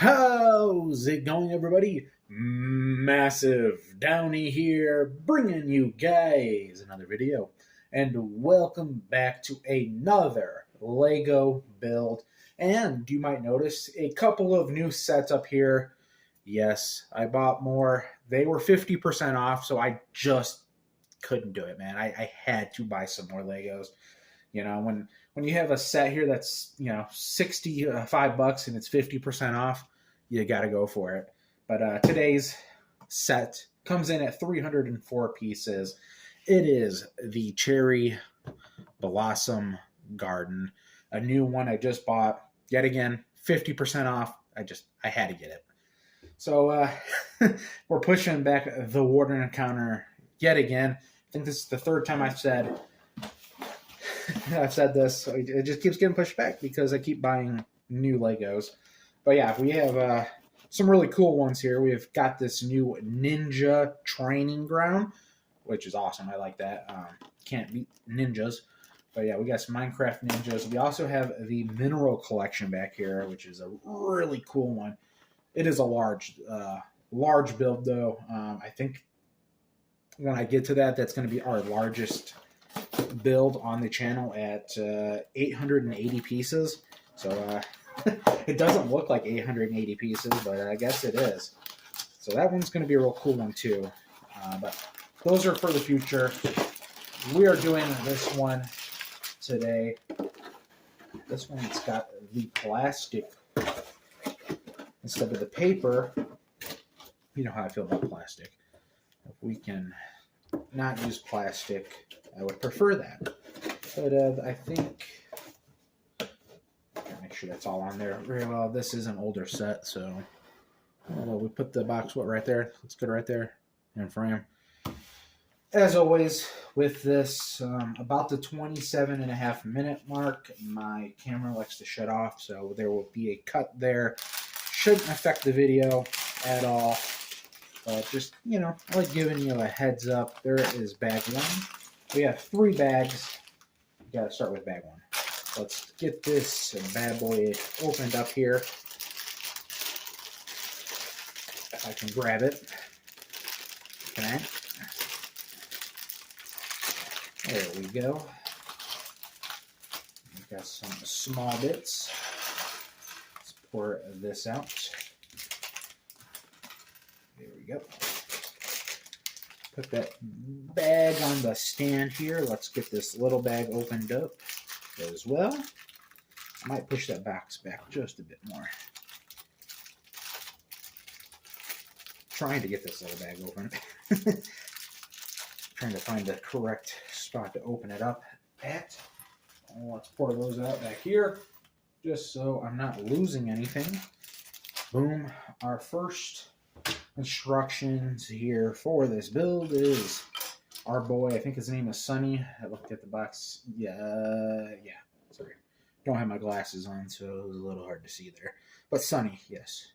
How's it going, everybody? Massive Downey here, bringing you guys another video. And welcome back to another Lego build. And you might notice a couple of new sets up here. Yes, I bought more. They were 50% off, so I just couldn't do it, man. I had to buy some more Legos. When you have a set here that's 65 bucks and it's 50% off, you got to go for it. But today's set comes in at 304 pieces. It is the Cherry Blossom Garden, a new one I just bought. Yet again, 50% off. I had to get it. So we're pushing back the water encounter yet again. I think this is the third time I've said this. So it just keeps getting pushed back because I keep buying new Legos. But yeah, we have some really cool ones here. We've got this new ninja training ground, which is awesome. I like that. Can't beat ninjas. But yeah, we got some Minecraft ninjas. We also have the mineral collection back here, which is a really cool one. It is a large build, though. I think when I get to that, that's going to be our largest build on the channel at 880 pieces. So it doesn't look like 880 pieces, but I guess it is. So that one's going to be a real cool one too. But those are for the future. We are doing this one today. This one's got the plastic instead of the paper. You know how I feel about plastic. If we can not use plastic, I would prefer that. But I think, make sure that's all on there very well. This is an older set, so we put the box right there. Let's get it right there in frame. As always, with this, about the 27.5-minute mark, my camera likes to shut off, so there will be a cut there. Shouldn't affect the video at all. Just, I like giving you a heads up. There is bag one. We have 3 bags. We got to start with bag one. Let's get this bad boy opened up here. If I can grab it. Okay. There we go. We've got some small bits. Let's pour this out. There we go. Put that bag on the stand here. Let's get this little bag opened up as well. I might push that box back just a bit more. Trying to get this little bag open. Trying to find the correct spot to open it up at. Let's pour those out back here just so I'm not losing anything. Boom. Our first instructions here for this build is our boy, I think his name is Sunny. I looked at the box. Yeah, sorry. Don't have my glasses on, so it was a little hard to see there. But Sunny, yes.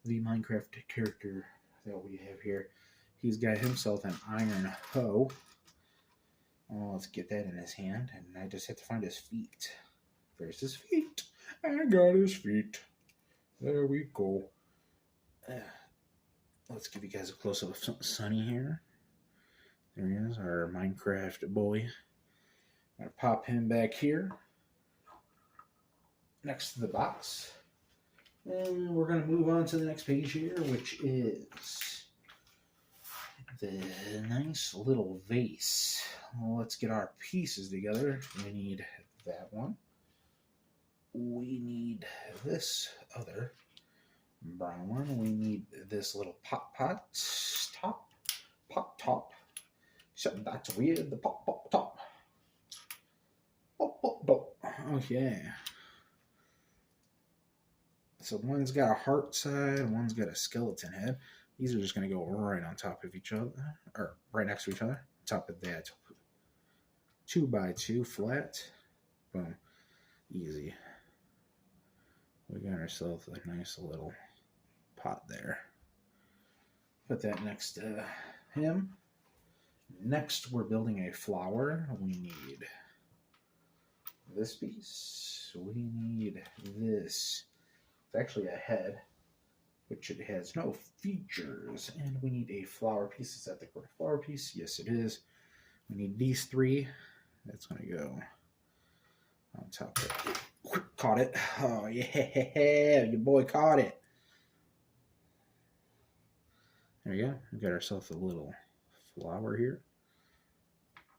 The Minecraft character that we have here. He's got himself an iron hoe. Oh, let's get that in his hand, and I just have to find his feet. There's his feet. I got his feet. There we go. Let's give you guys a close-up of Sunny here. There he is, our Minecraft boy. I'm going to pop him back here next to the box. And we're going to move on to the next page here, which is the nice little vase. Well, let's get our pieces together. We need that one. We need this other brown one. We need this little pop top. Something that's weird. The pop top. Pop. Okay. So one's got a heart side, one's got a skeleton head. These are just going to go right on top of each other, or right next to each other. Top of that. 2x2 flat. Boom. Easy. We got ourselves a nice little pot there. Put that next to him. Next, we're building a flower. We need this piece. We need this. It's actually a head. which it has no features. And we need a flower piece. Is that the correct flower piece? Yes, it is. We need these three. That's going to go on top of it. Caught it. Oh, yeah. Your boy caught it. There we go. We got ourselves a little flower here.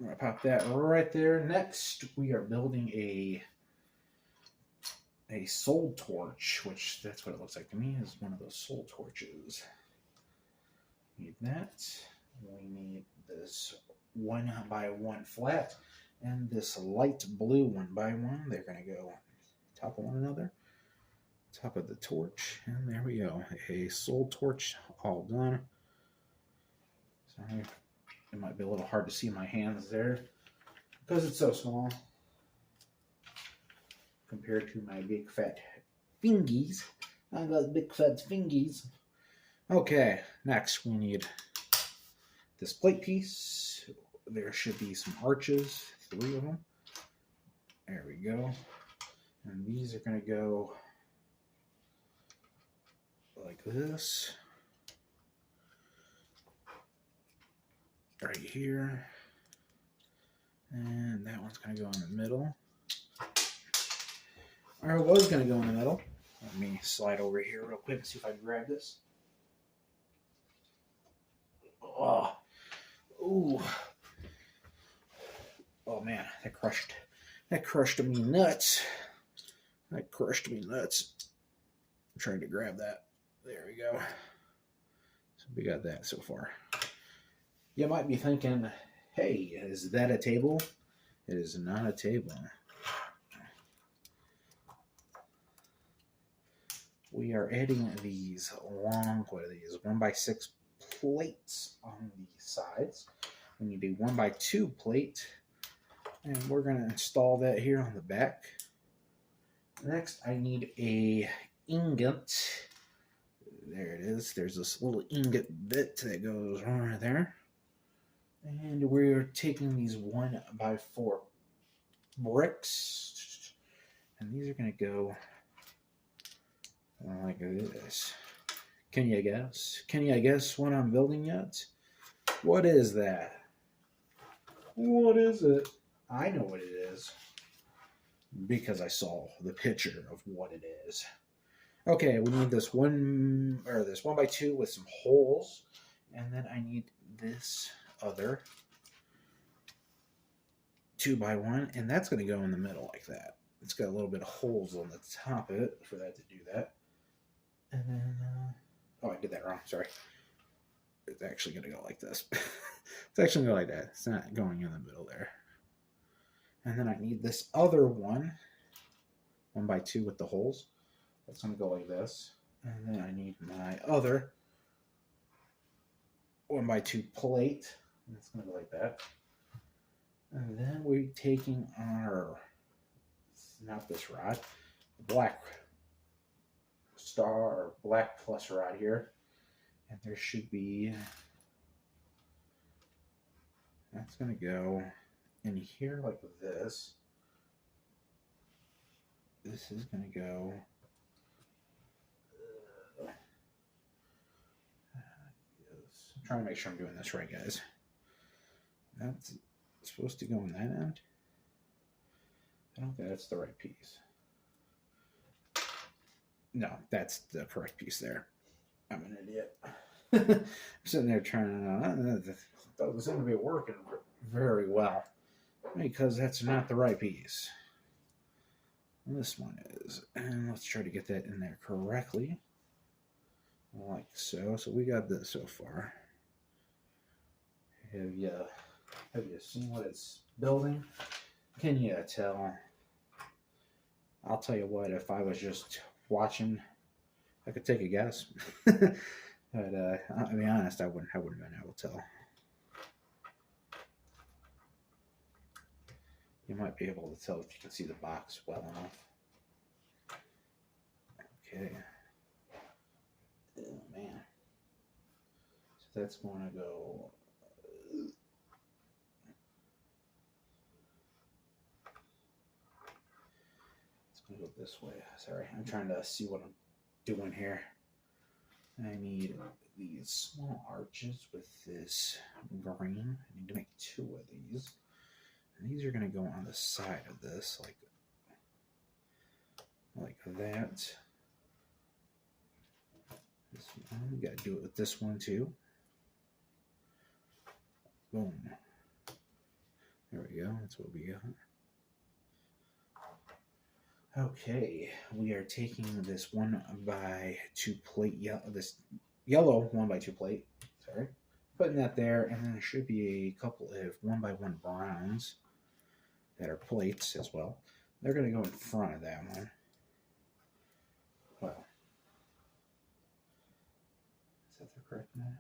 I'm going to pop that right there. Next, we are building a soul torch, which that's what it looks like to me, is one of those soul torches. Need that. We need this 1x1 flat and this light blue 1x1. They're going to go on top of one another, top of the torch, and there we go. A soul torch all done. Sorry, it might be a little hard to see my hands there because it's so small compared to my big fat fingies. I got big fat fingies. Okay, next we need this plate piece. There should be some arches, 3 of them. There we go. And these are going to go like this. Right here. And that one's going to go in the middle. Or it was going to go in the middle. Let me slide over here real quick and see if I can grab this. Oh, ooh. Oh man, that crushed me nuts. That crushed me nuts. I'm trying to grab that. There we go. So we got that so far. You might be thinking, hey, is that a table? It is not a table. We are adding these long, what are these, 1x6 plates on the sides. We need a 1x2 plate, and we're going to install that here on the back. Next, I need a ingot. There it is. There's this little ingot bit that goes right there. And we're taking these 1x4 bricks, and these are going to go like this. Can you guess? Can you guess what I'm building yet? What is that? What is it? I know what it is because I saw the picture of what it is. Okay, we need this 1x2 with some holes, and then I need this other 2x1, and that's going to go in the middle like that. It's got a little bit of holes on the top of it for that to do that. And then, oh, I did that wrong. Sorry. It's actually going to go like this. It's actually going to go like that. It's not going in the middle there. And then I need this other 1x2 with the holes. That's going to go like this. And then I need my other 1x2 plate. And it's going to go like that. And then we're taking our, not this rod, the black star or black plus rod here. And there should be, that's going to go in here like this. This is going to go I'm trying to make sure I'm doing this right, guys. That's supposed to go in that end. I don't think that's the right piece. No, that's the correct piece there. I'm an idiot. I'm sitting there trying to, that doesn't seem to be working very well because that's not the right piece. This one is, and let's try to get that in there correctly, like so. So we got this so far. Have you seen what it's building? Can you tell? I'll tell you what, if I was just watching, I could take a guess. But I'll be honest, I wouldn't have been able to tell. You might be able to tell if you can see the box well enough. Okay. Oh man. So that's going to go. It's going to go this way. Sorry, I'm trying to see what I'm doing here. I need these small arches with this green. I need to make 2 of these. And these are going to go on the side of this, like that. This one, we got to do it with this one too. Boom. There we go. That's what we got. Okay, we are taking this 1x2 plate, this yellow 1x2 plate, sorry, putting that there, and then there should be a couple of 1x1 browns that are plates as well. They're going to go in front of that one. Well, is that the correct one?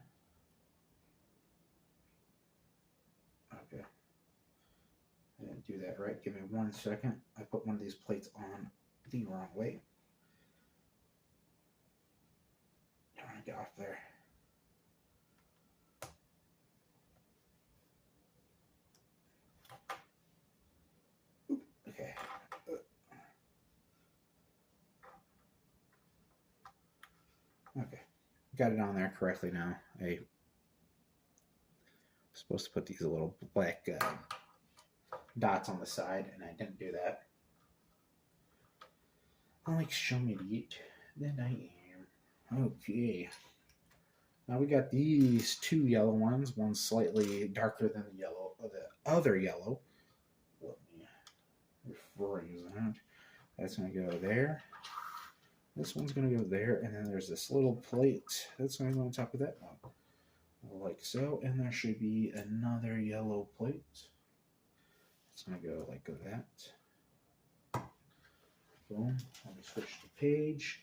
Okay. I didn't do that right. Give me 1 second. I put one of these plates on the wrong way. Trying to get off there. Okay. Okay. Got it on there correctly now. I'm supposed to put these little black dots on the side, and I didn't do that. I'm like, show me it. Then I am. Okay. Now we got these 2 yellow ones. One slightly darker than the yellow, or the other yellow. Let me rephrase that. That's going to go there. This one's going to go there, and then there's this little plate that's going to go on top of that one. Like so, and there should be another yellow plate. It's going to go like that. Boom. Let me switch the page.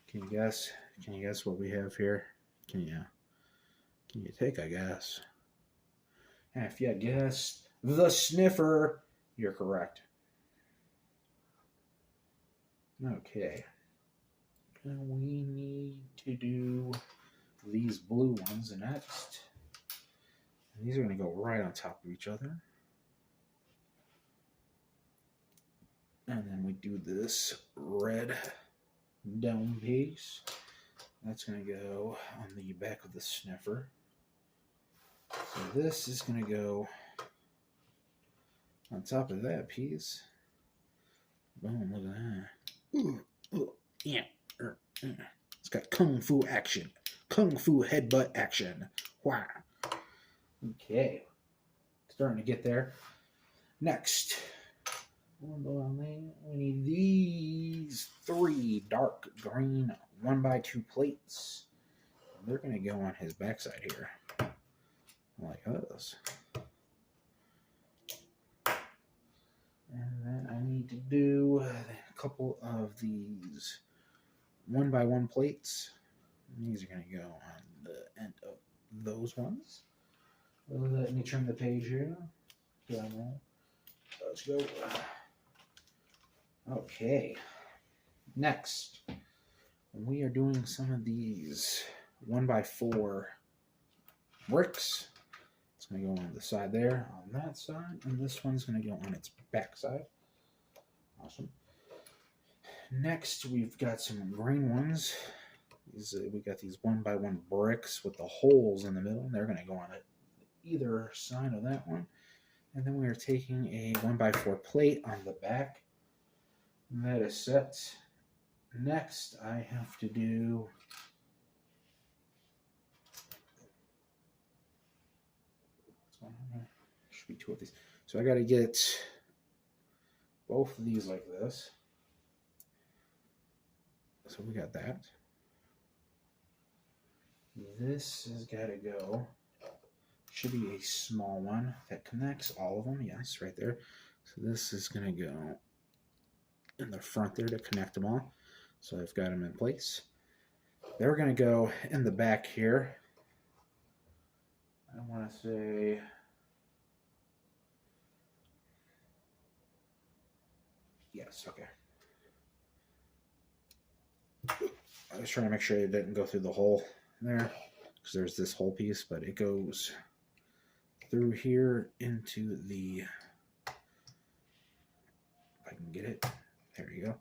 Can you guess? Can you guess what we have here? Can you take a guess? And if you guessed the sniffer, you're correct. Okay. Now we need to do these blue ones next. And these are going to go right on top of each other. And then we do this red dome piece. That's going to go on the back of the sniffer. So this is going to go on top of that piece. Boom, look at that. Ooh, ooh, yeah. It's got kung fu action. Kung fu headbutt action. Wow. Okay. Starting to get there. Next. We need these 3 dark green 1x2 plates. They're going to go on his backside here. Like this. And then I need to do a couple of these 1x1 plates. And these are going to go on the end of those ones. Let me turn the page here. Let's go. Okay. Next, we are doing some of these 1x4 bricks. It's going to go on the side there, on that side, and this one's going to go on its back side. Awesome. Next, we've got some green ones. We got these 1x1 bricks with the holes in the middle. They're going to go on either side of that one. And then we are taking a 1x4 plate on the back. And that is set. Next, I have to do should be 2 of these. So I got to get both of these like this. So we got that. This has got to go. Should be a small one that connects all of them. Yes, right there. So this is going to go in the front there to connect them all. So I've got them in place. They're going to go in the back here. I want to say yes, okay. I was trying to make sure it didn't go through the hole there, because there's this whole piece, but it goes through here into the, if I can get it, there you go.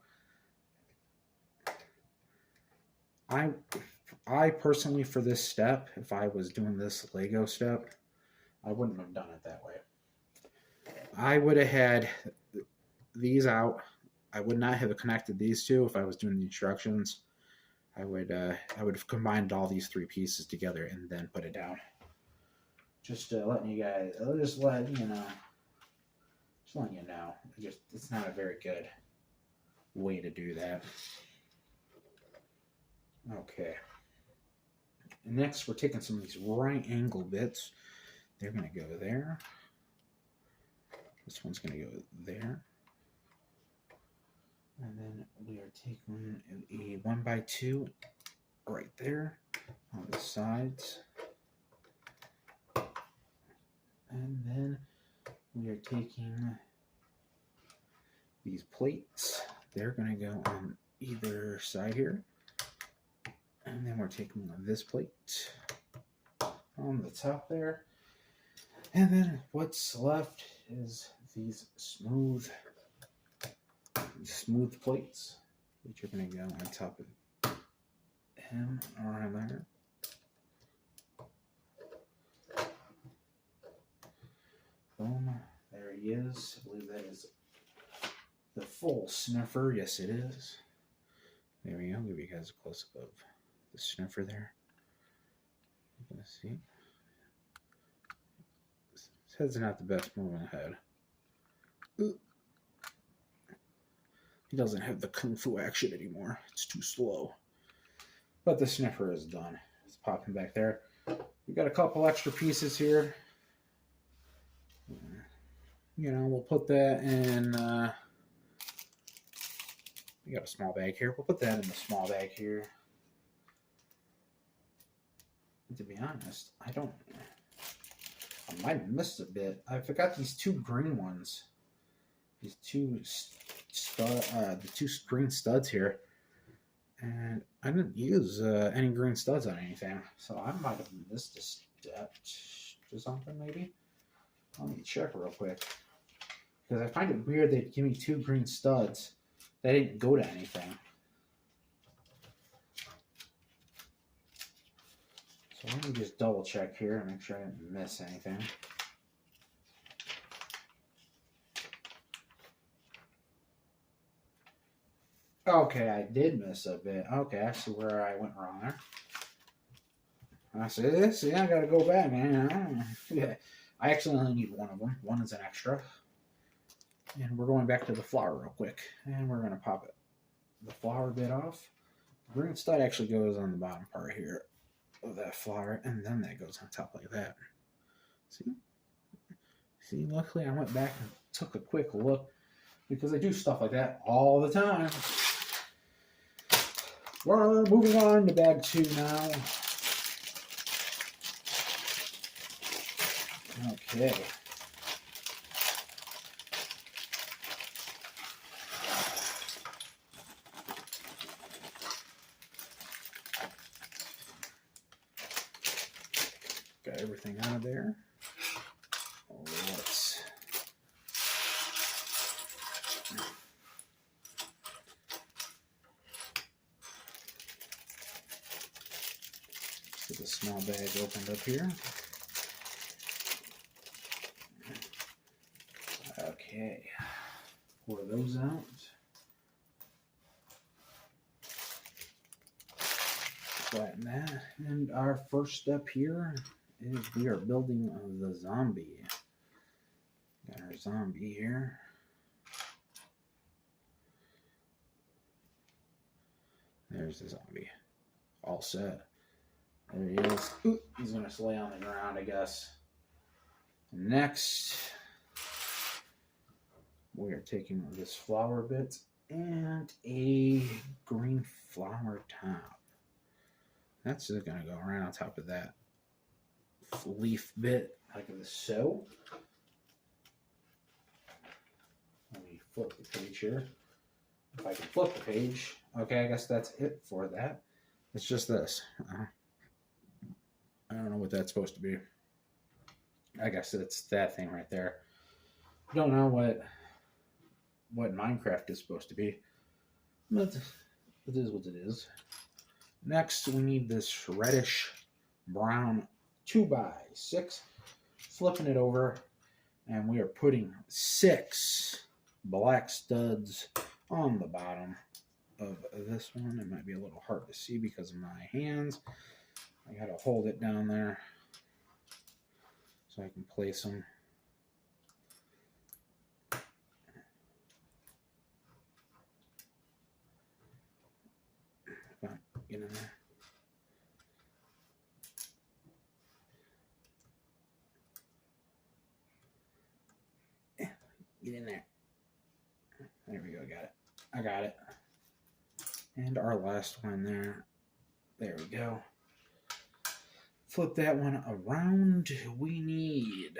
I personally, for this step, if I was doing this Lego step, I wouldn't have done it that way. I would have had these out. I would not have connected these two if I was doing the instructions. I would have combined all these three pieces together and then put it down. Just letting you guys, just letting you know. Just letting you know. It's not a very good way to do that. Okay. Next, we're taking some of these right angle bits. They're going to go there. This one's going to go there. And then we are taking a 1x2 right there on the sides. And then we are taking these plates. They're going to go on either side here. And then we're taking this plate on the top there. And then what's left is these smooth plates, which are going to go on top of him around there. Boom. There he is. I believe that is the full sniffer. Yes, it is. There we go. I'll give you guys a close-up of the sniffer there. You can see. His head's not the best moving head. Ooh. He doesn't have the kung fu action anymore. It's too slow. But the sniffer is done. It's popping back there. We got a couple extra pieces here. You know, we'll put that in. We got a small bag here. We'll put that in the small bag here. To be honest, I might have missed a bit. I forgot these two green ones. These two the two green studs here. And I didn't use any green studs on anything. So I might have missed a step or something maybe. Let me check real quick. Because I find it weird they'd give me two green studs that didn't go to anything. So let me just double check here and make sure I didn't miss anything. Okay, I did miss a bit. Okay, I see where I went wrong there. I see this. See, I gotta go back, man. Yeah, I actually only need one of them. One is an extra. And we're going back to the flower real quick. And we're gonna pop it. The flower bit off. The green stud actually goes on the bottom part here of that flower, and then that goes on top like that. See, luckily I went back and took a quick look because I do stuff like that all the time. We're moving on to bag 2 now. Okay. Got everything out of there. Let's get the small bag opened up here. Okay, pour those out. Flatten that. And our first step here is we are building the zombie. Got our zombie here. There's the zombie. All set. There he is. Ooh, he's going to lay on the ground, I guess. Next, we are taking this flower bit and a green flower top. That's just going to go right on top of that leaf bit, like so. Let me flip the page here. If I can flip the page. Okay, I guess that's it for that. It's just this. I don't know what that's supposed to be. I guess it's that thing right there. I don't know what Minecraft is supposed to be. But it is what it is. Next, we need this reddish brown 2x6. Flipping it over, and we are putting 6 black studs on the bottom of this one. It might be a little hard to see because of my hands. I gotta hold it down there so I can place them. Come on, get in there. Get in there. There we go, got it. I got it. And our last one there. There we go. Flip that one around. We need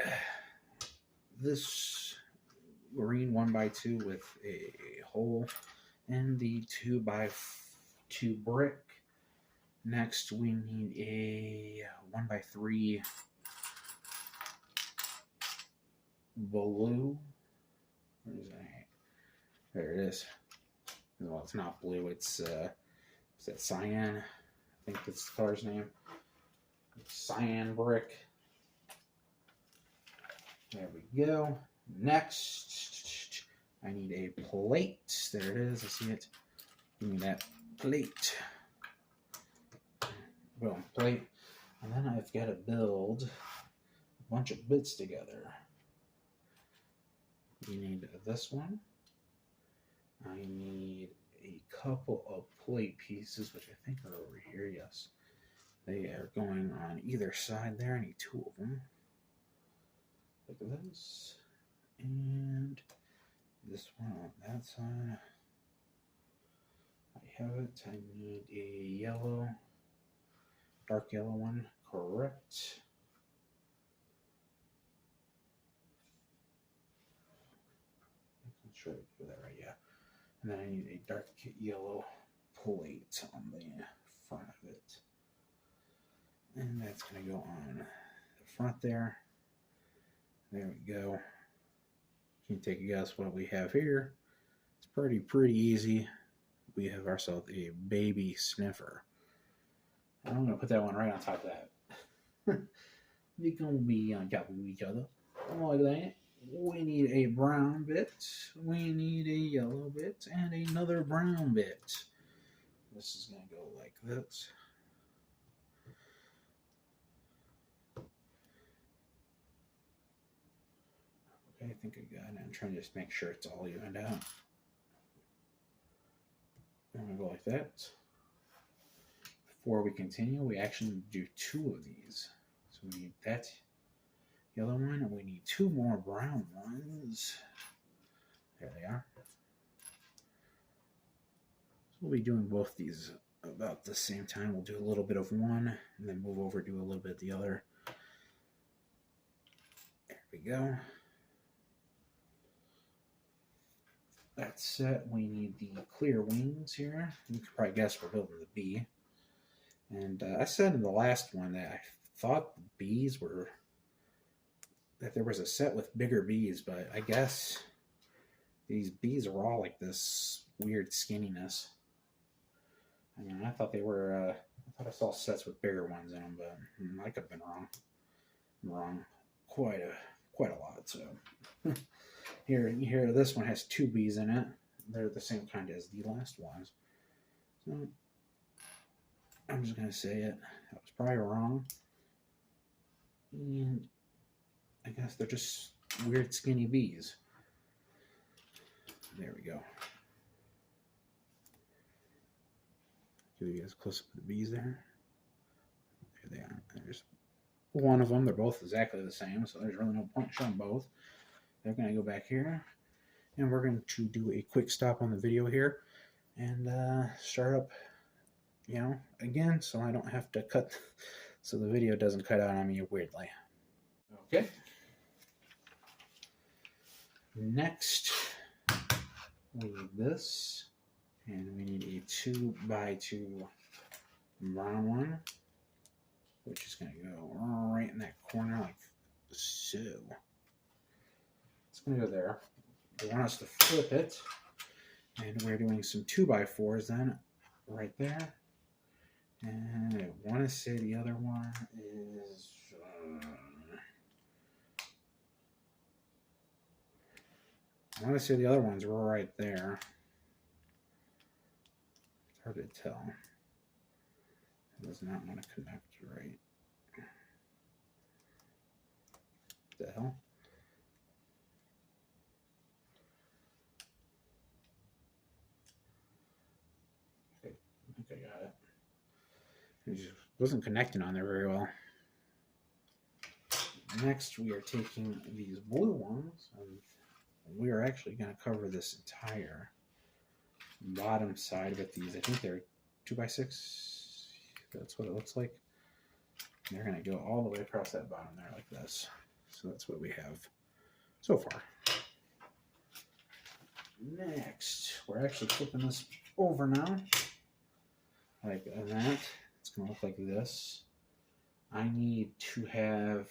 this green 1x2 with a hole in the 2x2 brick. Next, we need a 1x3 blue. Where is that? There it is. Well, it's not blue. It's is that cyan? I think that's the color's name. Cyan brick. There we go. Next, I need a plate. There it is. I see it. Give me that plate. Boom, plate. And then I've got to build a bunch of bits together. You need this one. I need a couple of plate pieces, which I think are over here. Yes, they are going on either side there. I need 2 of them. Look at this. And this one on that side. I have it. I need a yellow, dark yellow one. Correct. I'm sure I do that right, yeah. And then I need a dark yellow plate on the front of it. And that's going to go on the front there. There we go. You can take a guess what we have here. It's pretty easy. We have ourselves a baby sniffer. I'm going to put that one right on top of that. They're going to be on top of each other. Like that. We need a brown bit. We need a yellow bit. And another brown bit. This is going to go like this. Okay, I think I got it. I'm trying to just make sure it's all evened out. I'm going to go like that. Before we continue, we actually do 2 of these. So we need that yellow one, and we need 2 more brown ones. There they are. So we'll be doing both these about the same time. We'll do a little bit of one, and then move over, do a little bit of the other. There we go. That's set. We need the clear wings here. You can probably guess we're building the bee. And I said in the last one that I thought the bees were, that there was a set with bigger bees, but I guess these bees are all like this weird skinniness. I mean, I thought they were, I thought I saw sets with bigger ones in them, but I could have been wrong. I'm wrong quite a lot, so. Here, this one has 2 bees in it. They're the same kind as the last ones. So, I'm just going to say it. I was probably wrong. And I guess they're just weird skinny bees. There we go. Give you guys a close up of the bees there. There they are. There's one of them. They're both exactly the same, so there's really no point showing both. They're going to go back here, and we're going to do a quick stop on the video here and start up, again, so I don't have to cut, so the video doesn't cut out on me weirdly. Okay. Next, we need this, and we need a 2x2 brown one, which is going to go right in that corner like so. It's going to go there. They want us to flip it, and we're doing some 2x4s then, right there. And I want to say the other one is... I want to say the other one's right there. It's hard to tell. It does not want to connect right. What the hell? Okay, I think I got it. It just wasn't connecting on there very well. Next, we are taking these blue ones, and we are actually going to cover this entire bottom side with these. I think they're 2x6. That's what it looks like. And they're going to go all the way across that bottom there like this. So that's what we have so far. Next, we're actually flipping this over now. Like that. It's going to look like this. I need to have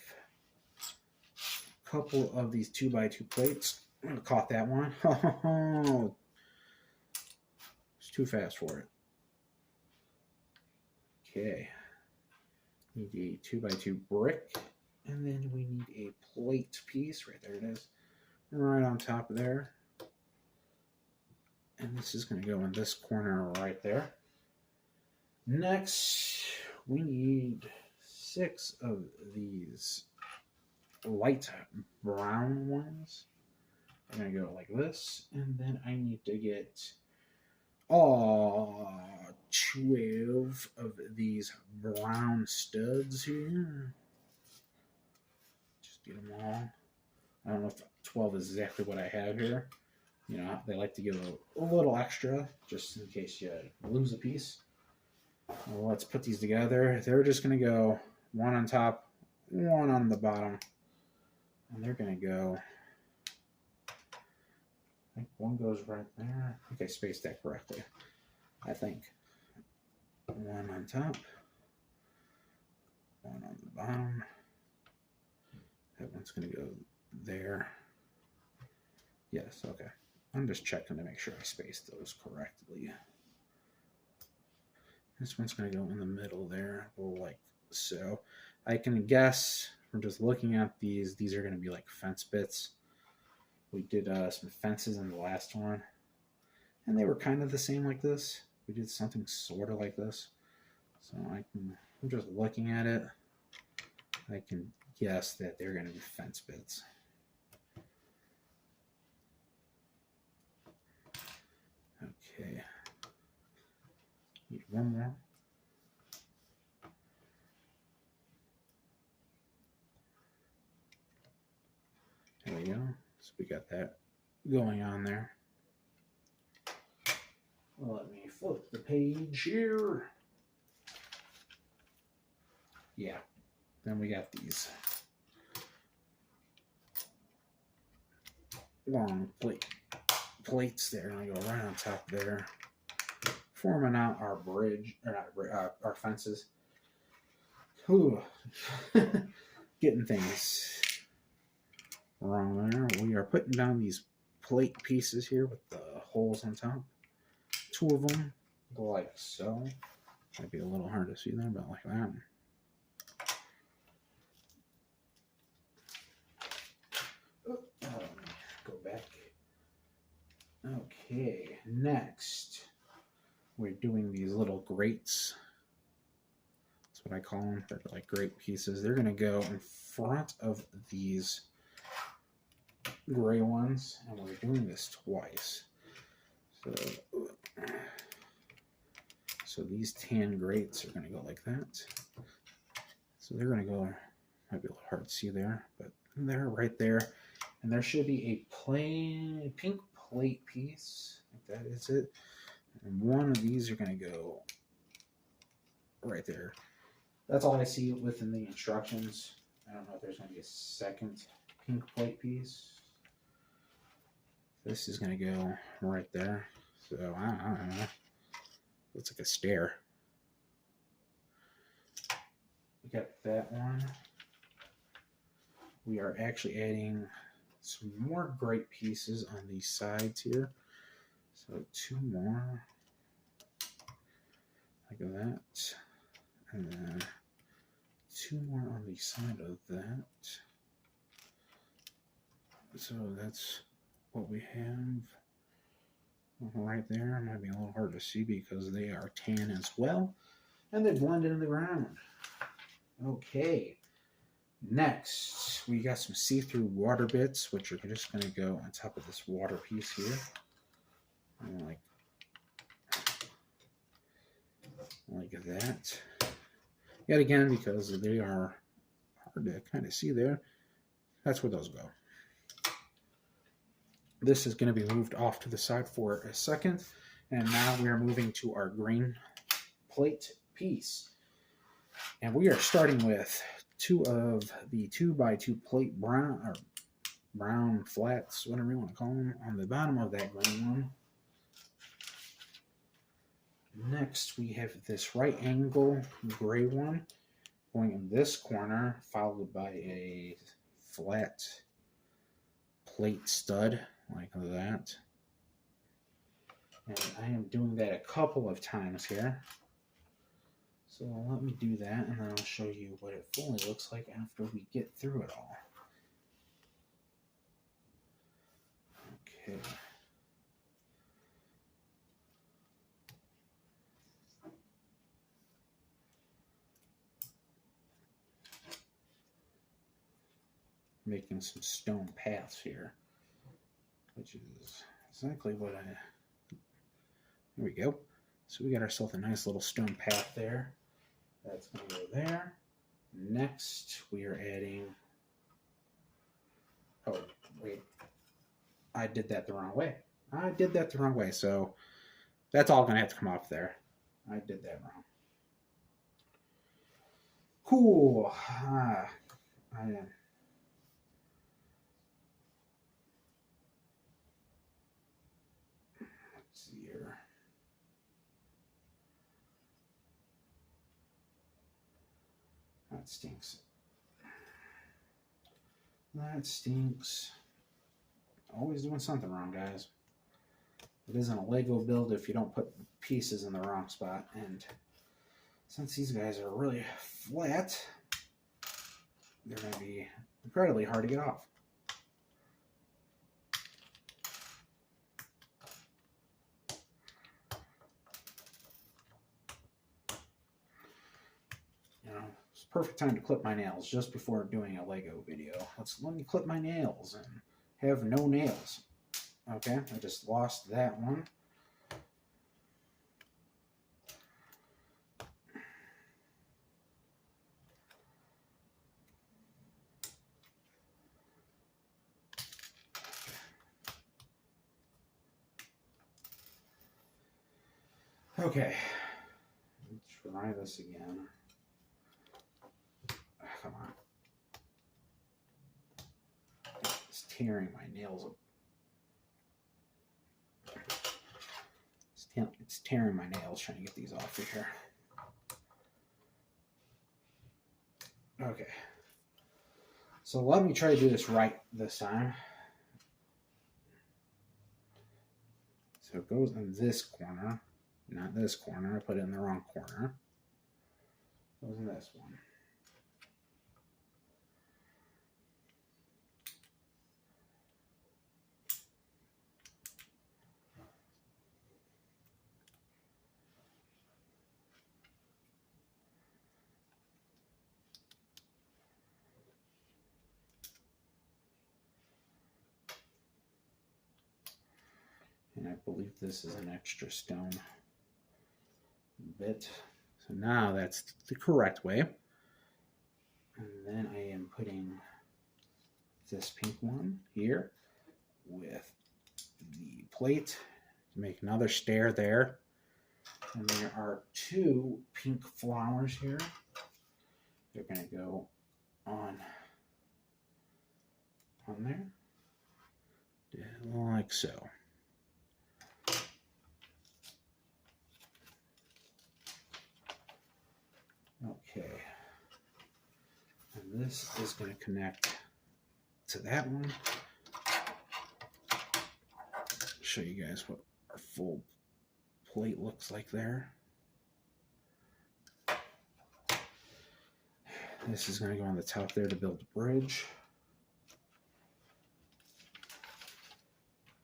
a couple of these 2x2 plates. I caught that one. Oh, it's too fast for it. Okay. Need a 2x2 brick. And then we need a plate piece. Right there it is. Right on top of there. And this is going to go in this corner right there. Next, we need 6 of these light brown ones. I'm going to go like this. And then I need to get 12 of these brown studs here. Just get them all. I don't know if 12 is exactly what I have here. You know, they like to give a little extra just in case you lose a piece. Well, let's put these together. They're just going to go one on top, one on the bottom. And they're going to go, I think one goes right there. I think I spaced that correctly. I think. One on top, one on the bottom. That one's going to go there. Yes, okay. I'm just checking to make sure I spaced those correctly. This one's going to go in the middle there, like so. I can guess from just looking at these are going to be like fence bits. We did some fences in the last one, and they were kind of the same like this. We did something sort of like this. So I'm just looking at it. I can guess that they're going to be fence bits. Okay. Need one more. There we go. So we got that going on there. Well, let me flip the page here. Yeah. Then we got these long plates there, and I go right on top there, forming out our bridge, or not our fences. Ooh. Getting things wrong there. We are putting down these plate pieces here with the holes on top. 2 of them, like so. Might be a little hard to see there, but like that. Go back. Okay, next we're doing these little grates. That's what I call them. They're like grate pieces. They're going to go in front of these gray ones, and we're doing this twice. So these tan grates are going to go like that. So they're going to go, might be a little hard to see there, but they're right there. And there should be a plain pink plate piece. That is it. And one of these are going to go right there. That's all I see within the instructions. I don't know if there's going to be a second pink plate piece. This is going to go right there. So I don't know. Looks like a stair. We got that one. We are actually adding some more grate pieces on these sides here. So 2 more. Like that. And then 2 more on the side of that. So that's what we have right there. It might be a little hard to see because they are tan as well. And they blend into the ground. Okay. Next, we got some see-through water bits, which are just going to go on top of this water piece here. And like that. Yet again, because they are hard to kind of see there, that's where those go. This is going to be moved off to the side for a second. And now we are moving to our green plate piece. And we are starting with 2 of the 2x2 plate brown flats, whatever you want to call them, on the bottom of that green one. Next, we have this right angle gray one going in this corner, followed by a flat plate stud like that. And I am doing that a couple of times here. So let me do that, and then I'll show you what it fully looks like after we get through it all. Okay. Making some stone paths here, which is exactly what I... There we go. So we got ourselves a nice little stone path there. That's going to go there. Next, we are adding... Oh, wait. I did that the wrong way. So that's all going to have to come off there. I did that wrong. Cool. Let's see here. That stinks. That stinks. Always doing something wrong, guys. It isn't a Lego build if you don't put pieces in the wrong spot. And since these guys are really flat, they're going to be incredibly hard to get off. You know, it's a perfect time to clip my nails just before doing a Lego video. Let me clip my nails and have no nails. Okay, I just lost that one. Okay, let's try this again. Come on. It's tearing my nails up. It's tearing my nails trying to get these off of here. Okay. So let me try to do this right this time. So it goes in this corner, not this corner. I put it in the wrong corner. It goes in this one. And I believe this is an extra stone bit. So now that's the correct way. And then I am putting this pink one here with the plate to make another stair there. And there are 2 pink flowers here. They're going to go on there, like so. Okay, and this is going to connect to that one. Show you guys what our full plate looks like there. This is going to go on the top there to build the bridge.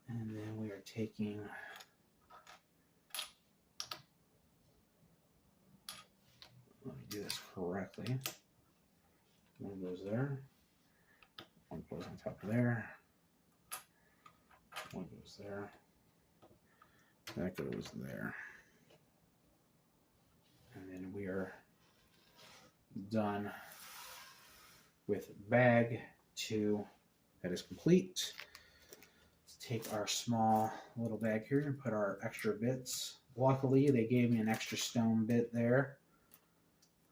And then we are taking let me do this correctly. One goes there. One goes on top of there. One goes there. That goes there. And then we are done with bag 2. That is complete. Let's take our small little bag here and put our extra bits. Luckily, they gave me an extra stone bit there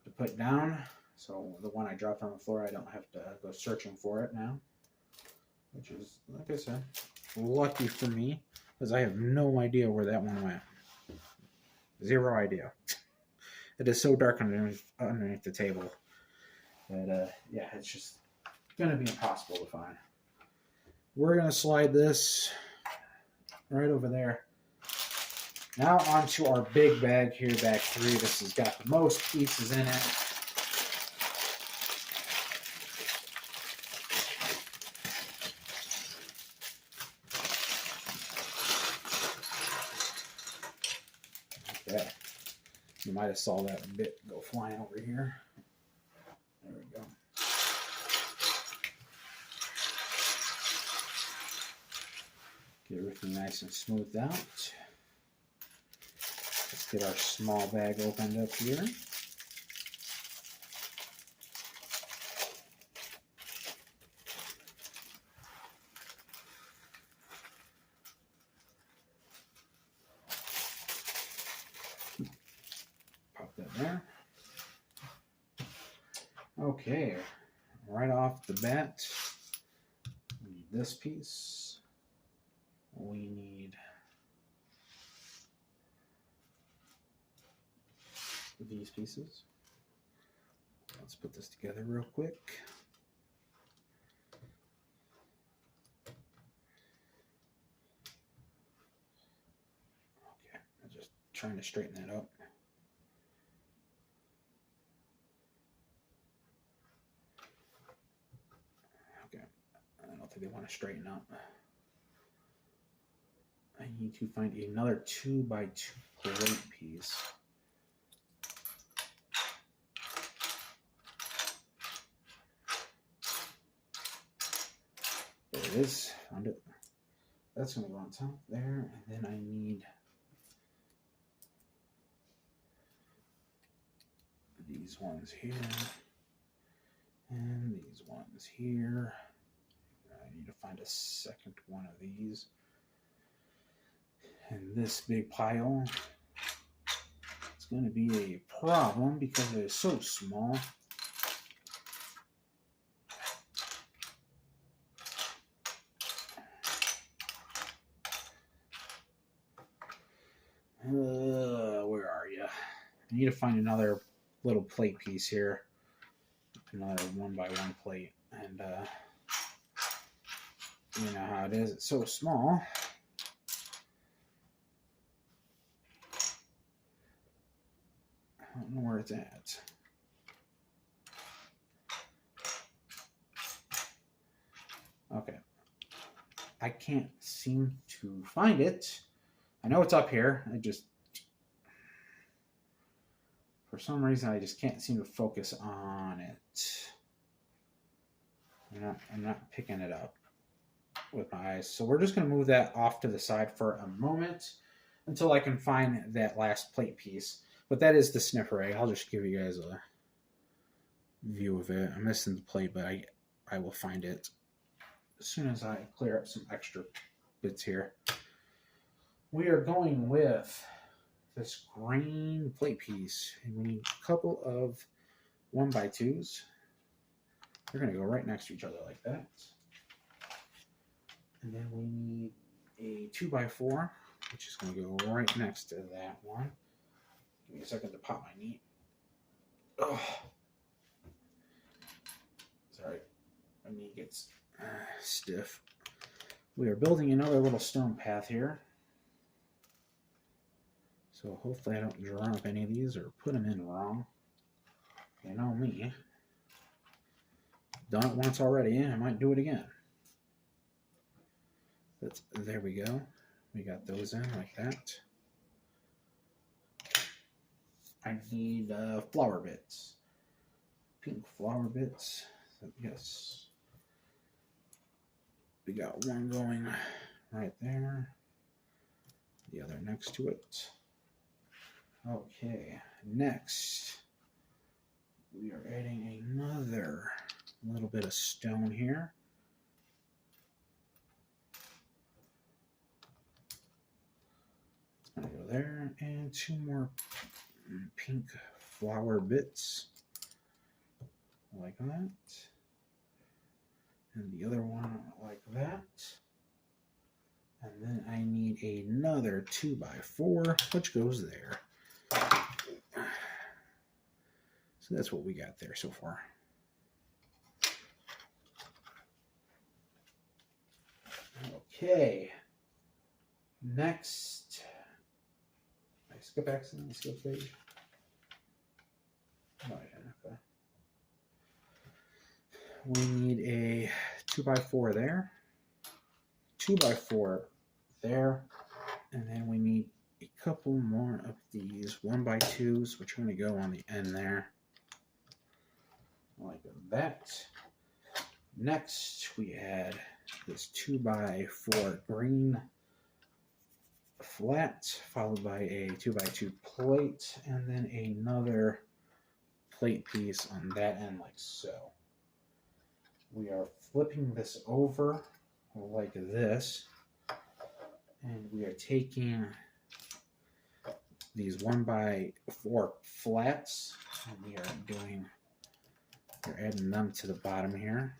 to put down. So the one I dropped on the floor, I don't have to go searching for it now. Which is, like I said, lucky for me, because I have no idea where that one went. Zero idea. It is so dark underneath the table that, yeah, it's just going to be impossible to find. We're going to slide this right over there. Now onto our big bag here, bag 3. This has got the most pieces in it. Okay. You might have saw that bit go flying over here. There we go. Get everything nice and smoothed out. Let's get our small bag opened up here. Pop that there. Okay, right off the bat, we need this piece. We need these pieces. Let's put this together real quick. Okay, I'm just trying to straighten that up. Okay, I don't think they want to straighten up. I need to find another 2x2 plate piece. There it is. Found it. That's going to go on top there. And then I need these ones here. And these ones here. I need to find a second one of these. And this big pile, it's going to be a problem because it is so small. Where are you? I need to find another little plate piece here. Another 1x1 plate. And you know how it is. It's so small. I don't know where it's at. Okay. I can't seem to find it. I know it's up here. I just, for some reason, I just can't seem to focus on it. I'm not picking it up with my eyes. So we're just going to move that off to the side for a moment until I can find that last plate piece. But that is the sniffer egg. I'll just give you guys a view of it. I'm missing the plate, but I will find it as soon as I clear up some extra bits here. We are going with this green plate piece. And we need a couple of 1x2s. They're going to go right next to each other like that. And then we need a 2x4, which is going to go right next to that one. Give me a second to pop my knee. Oh, sorry, my knee gets stiff. We are building another little stone path here. So hopefully I don't drop any of these or put them in wrong. You know me. Done it once already, I might do it again. But there we go. We got those in like that. I need flower bits. Pink flower bits. So yes. We got one going right there. The other next to it. Okay, next we are adding another little bit of stone here. It's gonna go there, and two more pink flower bits like that, and the other one like that. And then I need another 2x4, which goes there. So that's what we got there so far. Okay. Next. I skip accidentally, skip page. Oh, yeah, okay. We need a 2x4 there. 2x4 there. And then we need a couple more of these 1x2s, which are going to go on the end there. Like that. Next, we had this 2x4 green flat, followed by a 2x2 plate, and then another plate piece on that end, like so. We are flipping this over like this, and we are taking these 1x4 flats, and we are adding them to the bottom here,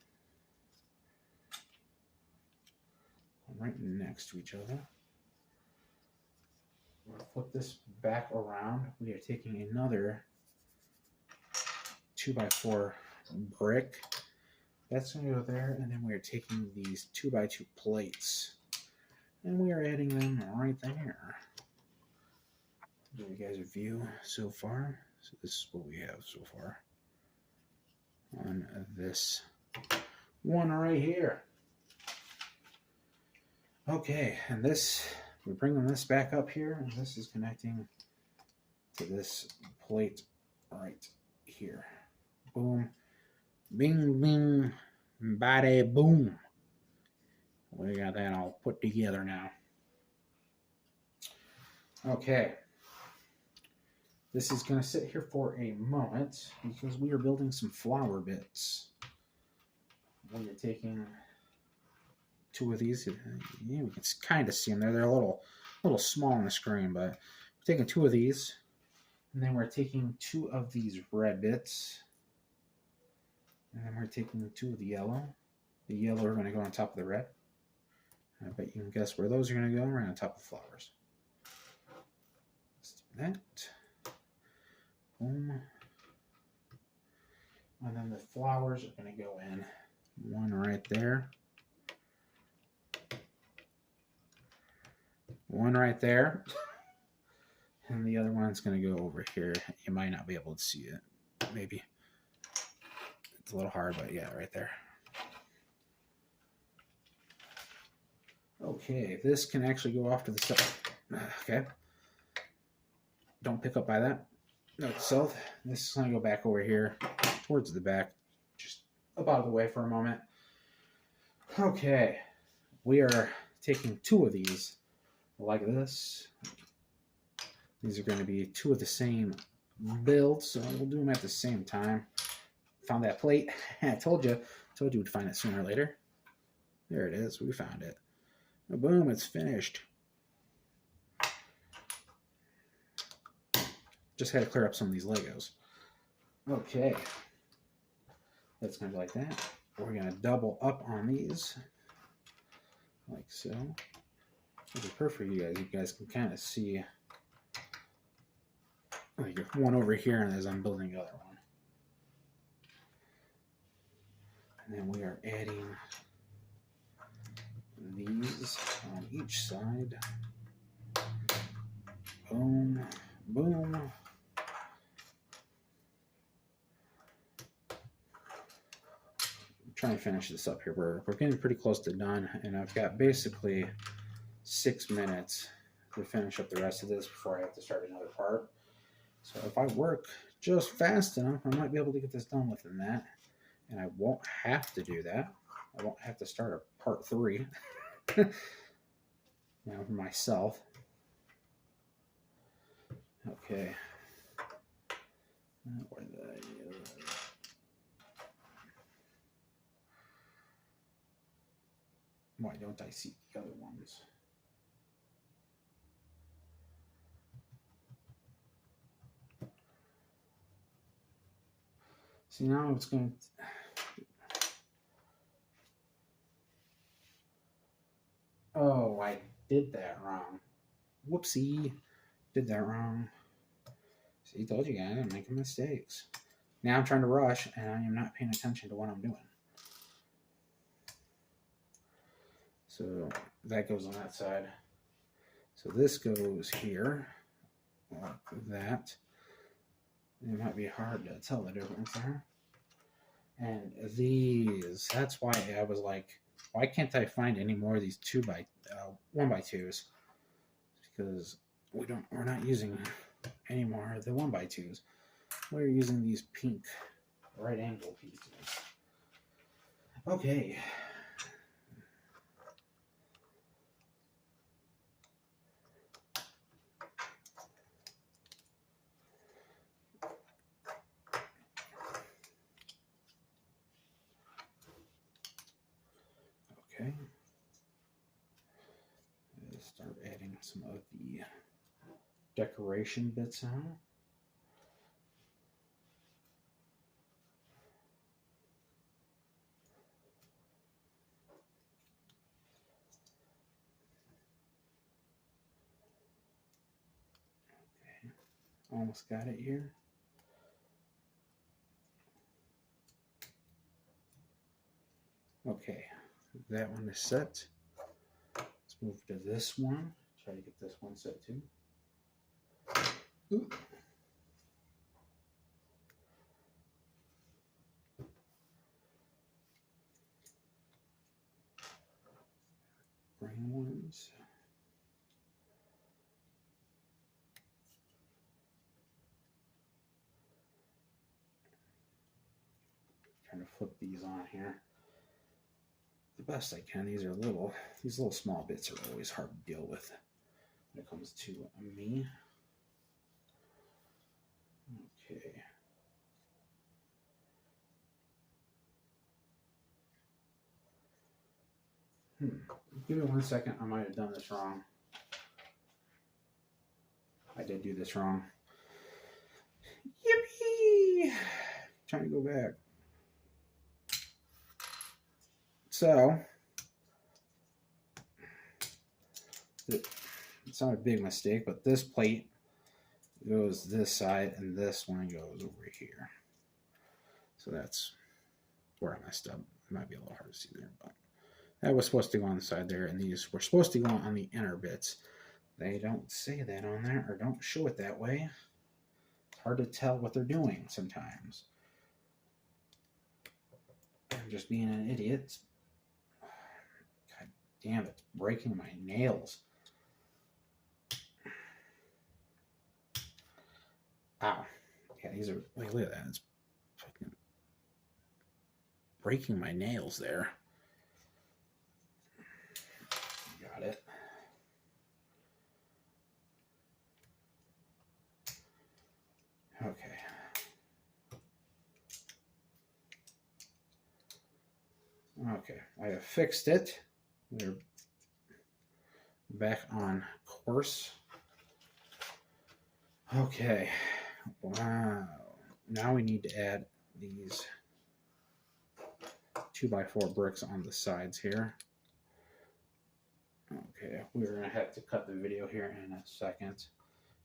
right next to each other. We'll flip this back around. We are taking another 2x4 brick. That's going to go there, and then we are taking these 2x2 plates, and we are adding them right there. Give you guys a view so far. So this is what we have so far on this one right here. Okay, and this, we're bringing this back up here, and this is connecting to this plate right here. Boom, bing, bing, bada, boom. We got that all put together now. Okay. This is going to sit here for a moment because we are building some flower bits. We are taking two of these. Yeah, we can kind of see them there. They're a little small on the screen, but we're taking two of these, and then we're taking two of these red bits, and then we're taking two of the yellow. The yellow are going to go on top of the red. I bet you can guess where those are going to go. Right on top of the flowers. Let's do that. Boom. And then the flowers are going to go in. One right there. One right there. And the other one's going to go over here. You might not be able to see it. Maybe. It's a little hard, but yeah, right there. Okay, this can actually go off to the side. Okay. Don't pick up by that. Note self. This is going to go back over here towards the back, just up out of the way for a moment. Okay, we are taking two of these like this. These are going to be two of the same build, so we'll do them at the same time. Found that plate. I told you we'd find it sooner or later. There it is. We found it. Boom, it's finished. Just had to clear up some of these Legos. Okay. That's going to be like that. We're going to double up on these. Like so. This is perfect for you guys. You guys can kind of see like one over here and as I'm building the other one. And then we are adding these on each side. Boom. Boom. trying to finish this up here. We're getting pretty close to done, and I've got basically 6 minutes to finish up the rest of this before I have to start another part. So if I work just fast enough, I might be able to get this done within that, and I won't have to do that. I won't have to start a part 3 for myself. Okay. Why don't I see the other ones? See, now it's going to... Oh, I did that wrong. Whoopsie. Did that wrong. See, told you guys, I'm making mistakes. Now I'm trying to rush, and I am not paying attention to what I'm doing. So that goes on that side. So this goes here, like that. It might be hard to tell the difference there. And these, that's why I was like, why can't I find any more of these 1x2s? Because we're not using any more of the 1x2s. We're using these pink right angle pieces. Okay. Okay. Let's start adding some of the decoration bits on. Okay. Almost got it here. Okay, that one is set. Let's move to this one. Try to get this one set too. Ooh. Green ones. Trying to flip these on here the best I can. These little small bits are always hard to deal with when it comes to me. Okay. Give me 1 second. I might have done this wrong. I did do this wrong. Yippee! Trying to go back. So, it's not a big mistake, but this plate goes this side and this one goes over here. So that's where I messed up. It might be a little hard to see there, but that was supposed to go on the side there, and these were supposed to go on the inner bits. They don't say that on there, or don't show it that way. It's hard to tell what they're doing sometimes. I'm just being an idiot. God damn, it's breaking my nails. Ow. Yeah, these are, look at that. It's fucking breaking my nails there. Got it. Okay. Okay, I have fixed it. They're back on course. Okay. Wow. Now we need to add these 2x4 bricks on the sides here. Okay, we're going to have to cut the video here in a second.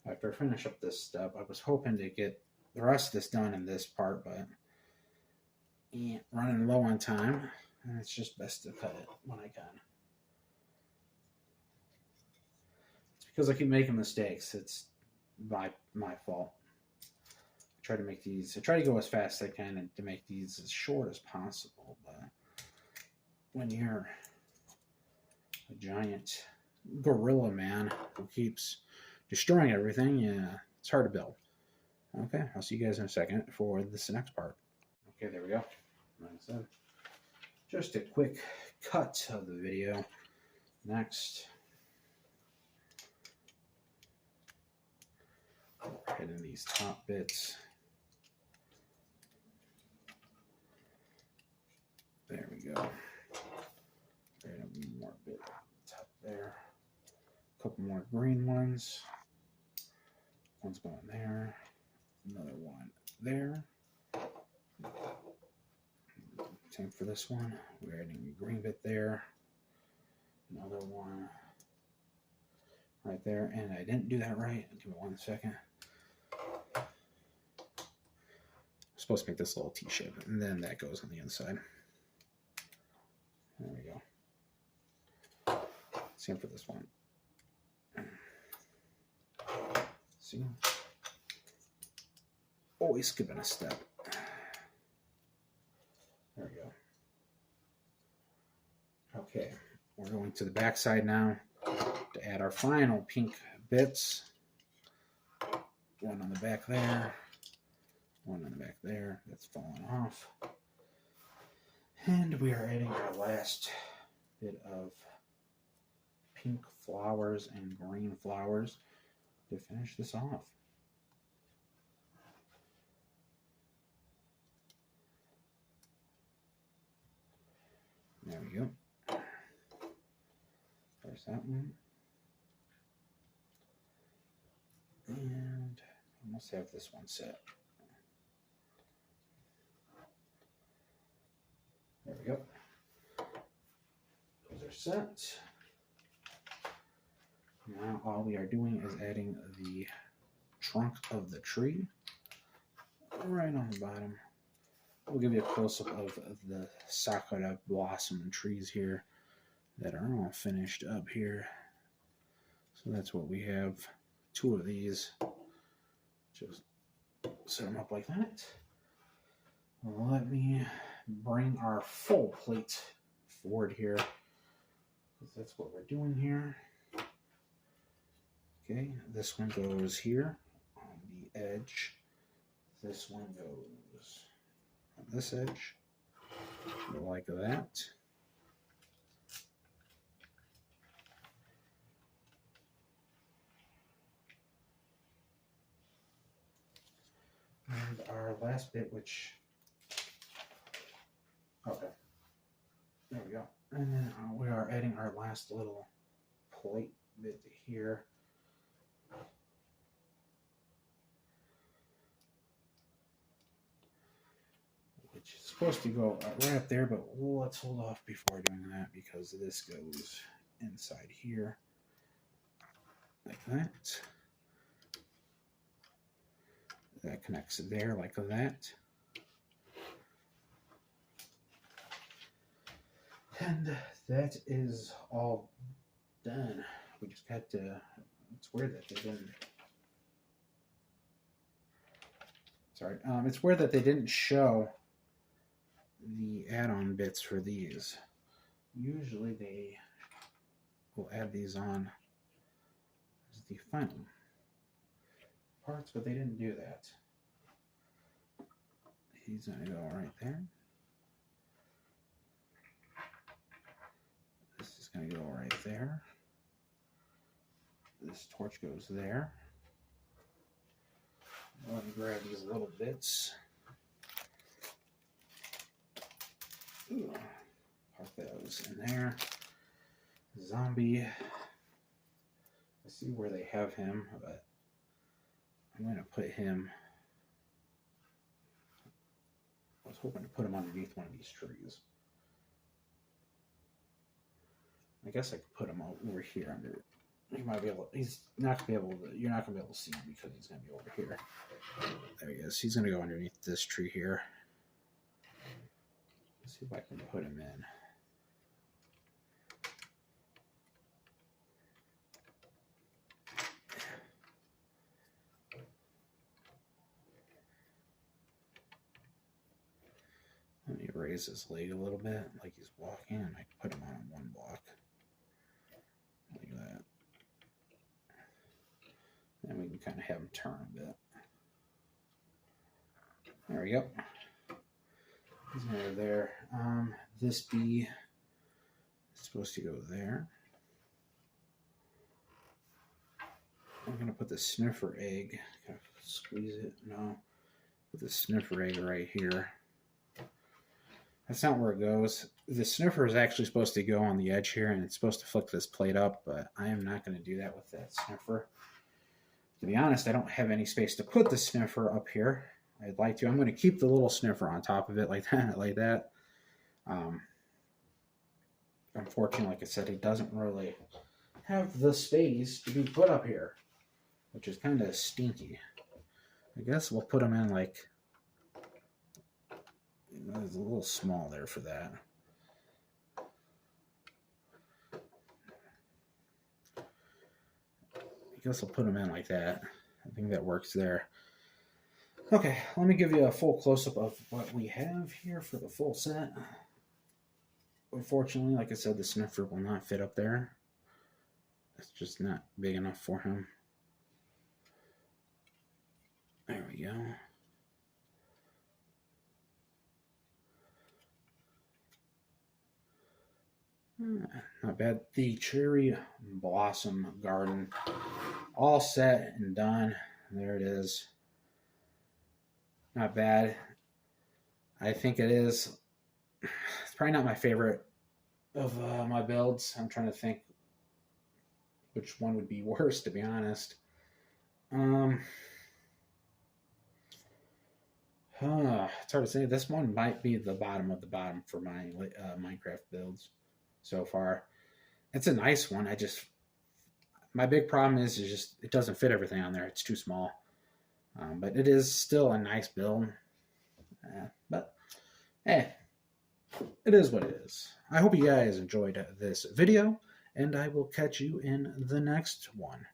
After I finish up this step, I was hoping to get the rest of this done in this part, but running low on time, and it's just best to cut it when I can. It's because I keep making mistakes. It's my fault. I try to go as fast as I can and to make these as short as possible, but when you're a giant gorilla man who keeps destroying everything, yeah, it's hard to build. Okay, I'll see you guys in a second for this next part. Okay, there we go. Like I said, just a quick cut of the video. Next, hitting these top bits. There we go. Right, one more bit top there. A couple more green ones. One's going there. Another one there. Same for this one. We're adding a green bit there. Another one right there. And I didn't do that right. Give me 1 second. I'm supposed to make this little T shape, and then that goes on the inside. There we go. Same for this one. See? Always skipping a step. There we go. Okay, we're going to the back side now to add our final pink bits. One on the back there. One on the back there. That's falling off. And we are adding our last bit of pink flowers and green flowers to finish this off. There we go. There's that one. And I almost have this one set. There we go. Those are set. Now all we are doing is adding the trunk of the tree right on the bottom. We'll give you a close-up of the sakura blossom trees here that are all finished up here. So that's what we have. 2 of these. Just set them up like that. Let me bring our full plate forward here, because that's what we're doing here. Okay, this one goes here on the edge. This one goes on this edge, like that. And our last bit, which, okay, there we go. And then we are adding our last little plate bit here. Which is supposed to go right up there, but let's hold off before doing that because this goes inside here, like that. That connects there like that. And that is all done. We just got to, it's weird that they didn't, sorry, it's weird that they didn't show the add-on bits for these. Usually they will add these on as the final parts, but they didn't do that. He's going to go right there. This is going to go right there. This torch goes there. Let me grab these little bits. Ooh, pop those in there. Zombie. I see where they have him, but I'm going to put him. I was hoping to put him underneath one of these trees. I guess I could put him over here under. He might be able. He's not gonna be able to. You're not gonna be able to see him because he's gonna be over here. There he is. He's gonna go underneath this tree here. Let's see if I can put him in. Let me raise his leg a little bit, like he's walking. I might put him on one block. Like that. Then we can kind of have him turn a bit. There we go. He's over there. This bee is supposed to go there. I'm going to put the sniffer egg. Kind of squeeze it. No. Put the sniffer egg right here. That's not where it goes. The sniffer is actually supposed to go on the edge here, and it's supposed to flick this plate up, but I am not going to do that with that sniffer. To be honest, I don't have any space to put the sniffer up here. I'd like to. I'm going to keep the little sniffer on top of it like that. Unfortunately, like I said, he doesn't really have the space to be put up here, which is kind of stinky. I guess we'll put him in like, it's a little small there for that. I guess I'll put him in like that. I think that works there. Okay, let me give you a full close-up of what we have here for the full set. Unfortunately, like I said, the sniffer will not fit up there. It's just not big enough for him. There we go. Not bad. The cherry blossom garden, all set and done. There it is. Not bad. I think it is. It's probably not my favorite of my builds. I'm trying to think which one would be worse, to be honest. It's hard to say. This one might be the bottom of the bottom for my Minecraft builds so far. It's a nice one. My big problem is just it doesn't fit everything on there. It's too small. But it is still a nice build. But hey, it is what it is. I hope you guys enjoyed this video, and I will catch you in the next one.